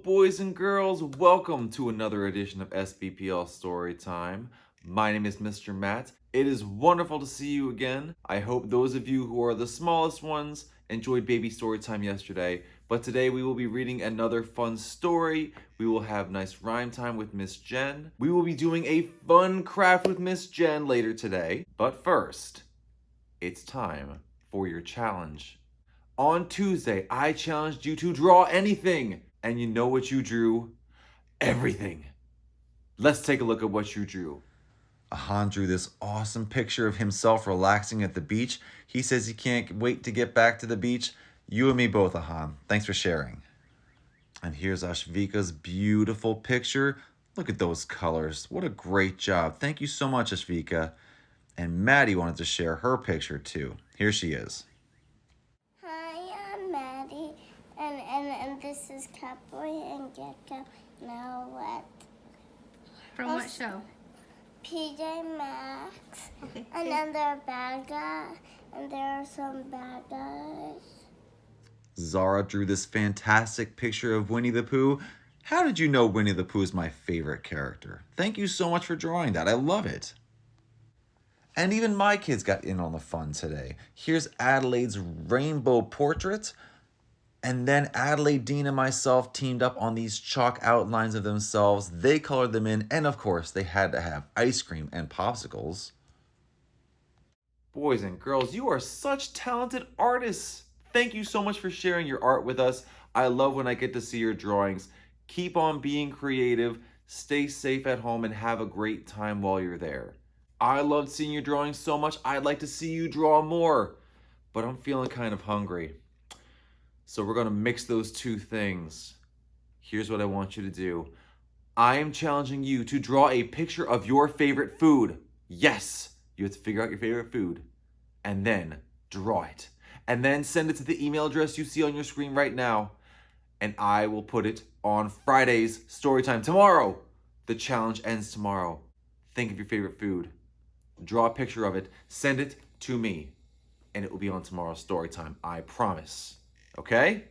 boys and girls. Welcome to another edition of SBPL Storytime. My name is Mr. Matt. It is wonderful to see you again. I hope those of you who are the smallest ones enjoyed baby Storytime yesterday. But today we will be reading another fun story. We will have nice rhyme time with Miss Jen. We will be doing a fun craft with Miss Jen later today. But first, it's time for your challenge. On Tuesday, I challenged you to draw anything. And you know what you drew? Everything. Let's take a look at what you drew. Ahan drew this awesome picture of himself relaxing at the beach. He says he can't wait to get back to the beach. You and me both, Ahan. Thanks for sharing. And here's Ashvika's beautiful picture. Look at those colors. What a great job. Thank you so much, Ashvika. And Maddie wanted to share her picture too. Here she is. Hi, I'm Maddie, and this is Cowboy and Gecko. Now what? From what show? PJ Maxx. Okay. And then there are bad guys, and there are some bad guys. Zara drew this fantastic picture of Winnie the Pooh. How did you know Winnie the Pooh is my favorite character? Thank you so much for drawing that. I love it. And even my kids got in on the fun today. Here's Adelaide's rainbow portrait. And then Adelaide, Dean, and myself teamed up on these chalk outlines of themselves. They colored them in. And of course, they had to have ice cream and popsicles. Boys and girls, you are such talented artists. Thank you so much for sharing your art with us. I love when I get to see your drawings. Keep on being creative. Stay safe at home and have a great time while you're there. I loved seeing your drawings so much. I'd like to see you draw more, but I'm feeling kind of hungry. So we're going to mix those two things. Here's what I want you to do. I am challenging you to draw a picture of your favorite food. Yes, you have to figure out your favorite food and then draw it. And then send it to the email address you see on your screen right now. And I will put it on Friday's Storytime tomorrow. The challenge ends tomorrow. Think of your favorite food. Draw a picture of it, send it to me, and it will be on tomorrow's story time, I promise. Okay?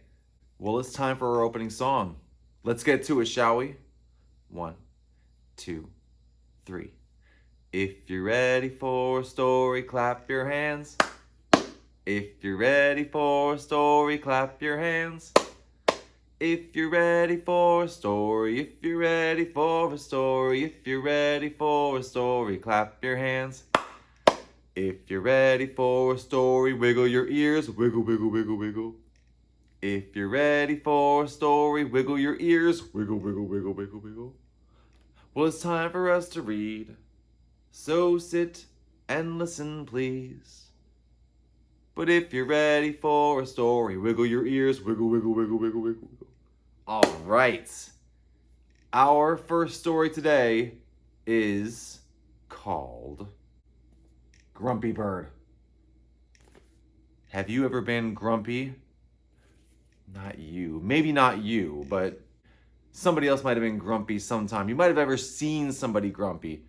Well, it's time for our opening song. Let's get to it, shall we? 1, 2, 3. If you're ready for a story, clap your hands. If you're ready for a story, clap your hands. If you're ready for a story, if you're ready for a story, if you're ready for a story, clap your hands. If you're ready for a story, wiggle your ears, wiggle, wiggle, wiggle, wiggle. If you're ready for a story, wiggle your ears, wiggle, wiggle, wiggle, wiggle, wiggle. Well, it's time for us to read, so sit and listen, please. But if you're ready for a story, wiggle your ears, wiggle, wiggle, wiggle, wiggle, wiggle, wiggle. All right. Our first story today is called Grumpy Bird. Have you ever been grumpy? Not you. Maybe not you, but somebody else might have been grumpy sometime. You might have ever seen somebody grumpy.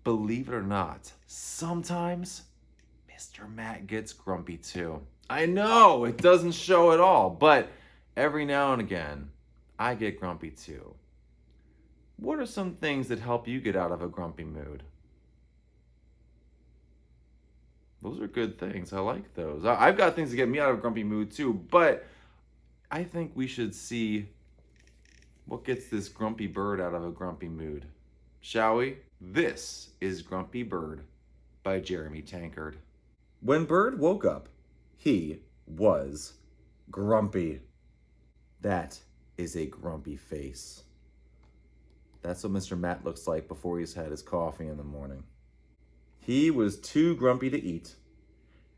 Believe it or not, sometimes Mr. Matt gets grumpy too. I know, it doesn't show at all, but every now and again, I get grumpy too. What are some things that help you get out of a grumpy mood? Those are good things. I like those. I've got things to get me out of a grumpy mood too, but I think we should see what gets this grumpy bird out of a grumpy mood. Shall we? This is Grumpy Bird by Jeremy Tankard. When Bird woke up, he was grumpy. That is a grumpy face. That's what Mr. Matt looks like before he's had his coffee in the morning. He was too grumpy to eat.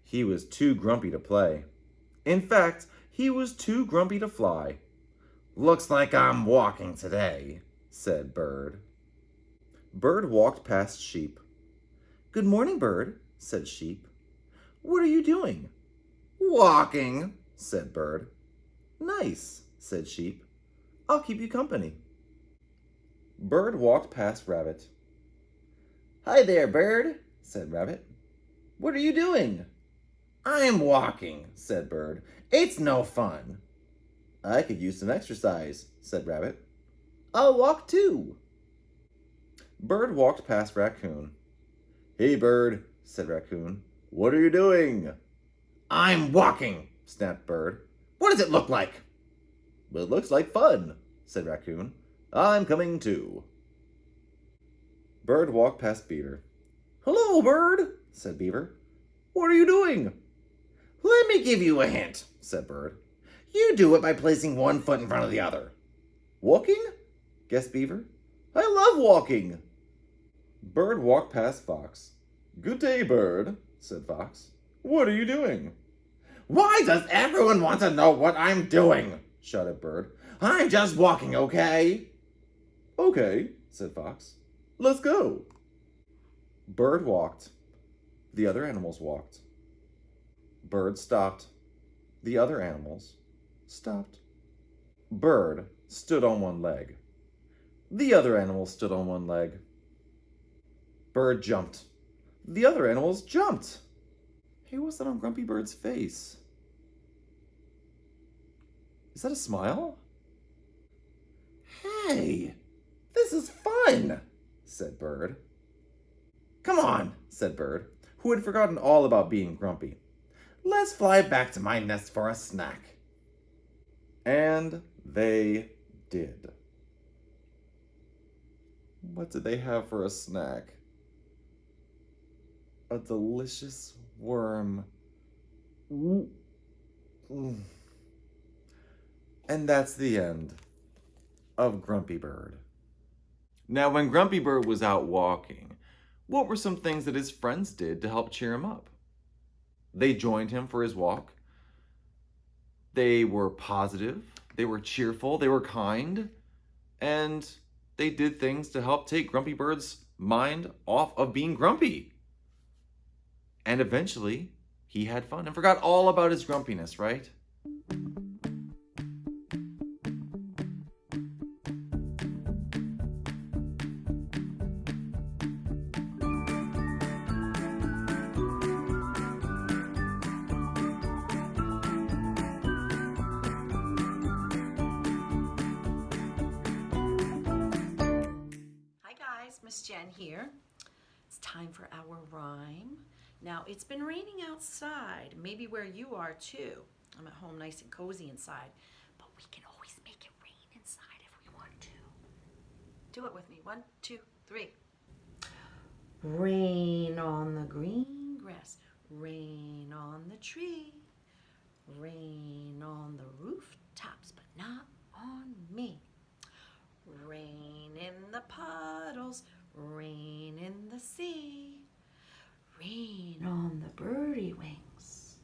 He was too grumpy to play. In fact, he was too grumpy to fly. Looks like I'm walking today, said Bird. Bird walked past Sheep. Good morning, Bird, said Sheep. What are you doing? Walking, said Bird. Nice, said Sheep. I'll keep you company. Bird walked past Rabbit. Hi there, Bird, said Rabbit. What are you doing? I'm walking, said Bird. It's no fun. I could use some exercise, said Rabbit. I'll walk too. Bird walked past Raccoon. Hey, Bird, said Raccoon. What are you doing? I'm walking, snapped Bird. What does it look like? Well, it looks like fun, said Raccoon. I'm coming too. Bird walked past Beaver. Hello, Bird, said Beaver. What are you doing? Let me give you a hint, said Bird. You do it by placing one foot in front of the other. Walking? Guessed Beaver. I love walking. Bird walked past Fox. Good day, Bird, said Fox. What are you doing? Why does everyone want to know what I'm doing? Shouted Bird. I'm just walking, okay? Okay, said Fox. Let's go. Bird walked. The other animals walked. Bird stopped. The other animals stopped. Bird stood on one leg. The other animals stood on one leg. Bird jumped. The other animals jumped. Hey, what's that on Grumpy Bird's face? Is that a smile? Hey, this is fun, said Bird. Come on, said Bird, who had forgotten all about being grumpy. Let's fly back to my nest for a snack. And they did. What did they have for a snack? A delicious worm. And that's the end of Grumpy Bird. Now, when Grumpy Bird was out walking, what were some things that his friends did to help cheer him up? They joined him for his walk. They were positive, they were cheerful, they were kind, and they did things to help take Grumpy Bird's mind off of being grumpy. And eventually, he had fun and forgot all about his grumpiness, right? Miss Jen here. It's time for our rhyme. Now, it's been raining outside, maybe where you are too. I'm at home nice and cozy inside, but we can always make it rain inside if we want to. Do it with me. 1, 2, 3. Rain on the green grass, rain on the tree, rain on the rooftops, but not on me. Rain in the puddles, rain in the sea, rain on the birdie wings,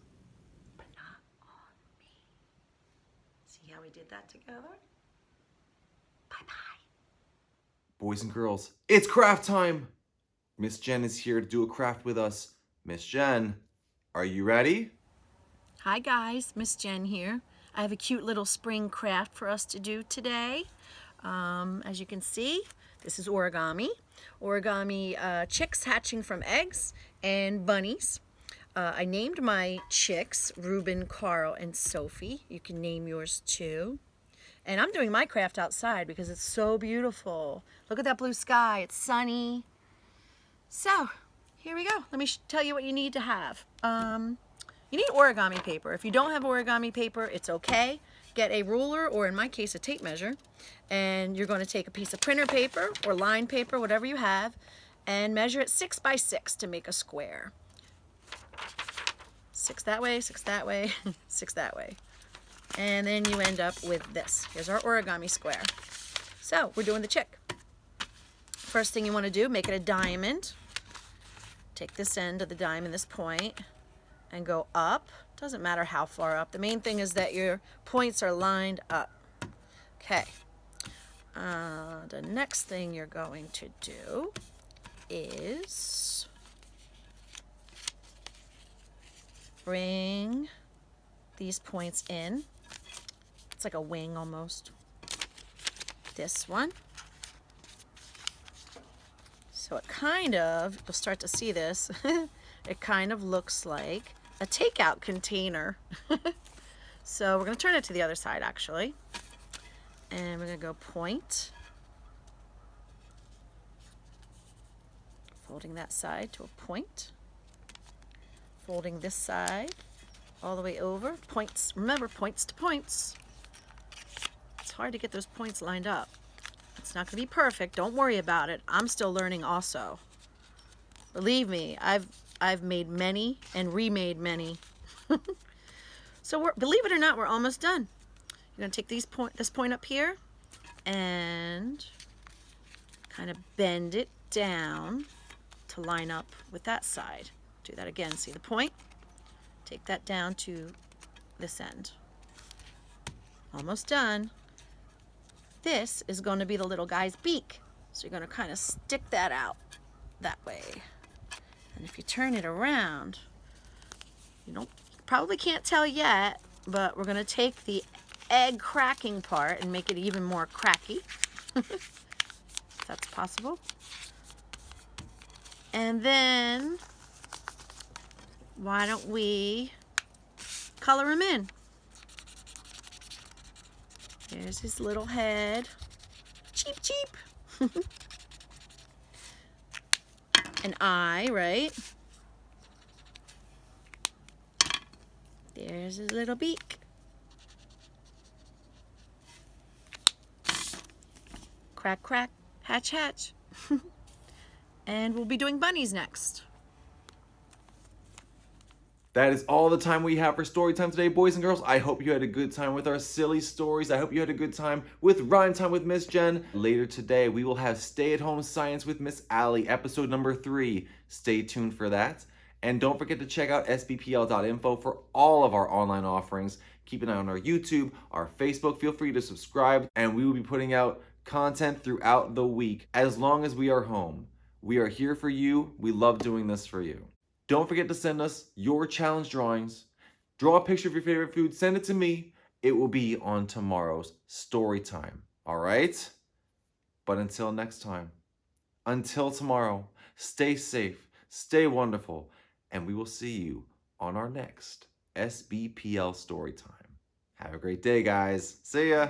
but not on me. See how we did that together? Bye-bye. Boys and girls, it's craft time! Miss Jen is here to do a craft with us. Miss Jen, are you ready? Hi guys, Miss Jen here. I have a cute little spring craft for us to do today. As you can see, this is origami. Origami chicks hatching from eggs and bunnies. I named my chicks Reuben, Carl, and Sophie. You can name yours too. And I'm doing my craft outside because it's so beautiful. Look at that blue sky. It's sunny. So, here we go. Let me tell you what you need to have. You need origami paper. If you don't have origami paper, it's okay. Get a ruler, or in my case, a tape measure. And you're going to take a piece of printer paper or line paper, whatever you have, and measure it 6 by 6 to make a square. 6 that way, 6 that way, 6 that way. And then you end up with this. Here's our origami square. So we're doing the chick. First thing you want to do, make it a diamond. Take this end of the diamond, this point, and go up. Doesn't matter how far up. The main thing is that your points are lined up. Okay. The next thing you're going to do is bring these points in. It's like a wing almost. This one. So it kind of, you'll start to see this, it kind of looks like a takeout container. So we're going to turn it to the other side actually. And we're going to go point Folding that side to a point. Folding this side all the way over. Points, remember, points to points. It's hard to get those points lined up. It's not going to be perfect. Don't worry about it. I'm still learning also. Believe me, I've made many and remade many. So believe it or not, we're almost done. You're going to take this point up here and kind of bend it down to line up with that side. Do that again. See the point? Take that down to this end. Almost done. This is going to be the little guy's beak. So you're going to kind of stick that out that way. And if you turn it around, you probably can't tell yet, but we're going to take the egg cracking part and make it even more cracky. If that's possible. And then, why don't we color him in? There's his little head. Cheep, cheep. An eye, right? There's his little beak. Crack, crack, hatch, hatch. And we'll be doing bunnies next. That is all the time we have for story time today, boys and girls. I hope you had a good time with our silly stories. I hope you had a good time with Rhyme Time with Miss Jen. Later today, we will have Stay at Home Science with Miss Allie, episode number 3. Stay tuned for that. And don't forget to check out sbpl.info for all of our online offerings. Keep an eye on our YouTube, our Facebook. Feel free to subscribe, and we will be putting out content throughout the week as long as we are home. We are here for you. We love doing this for you. Don't forget to send us your challenge drawings. Draw a picture of your favorite food. Send it to me. It will be on tomorrow's story time. All right? But until next time, until tomorrow, stay safe, stay wonderful, and we will see you on our next SBPL story time. Have a great day, guys. See ya.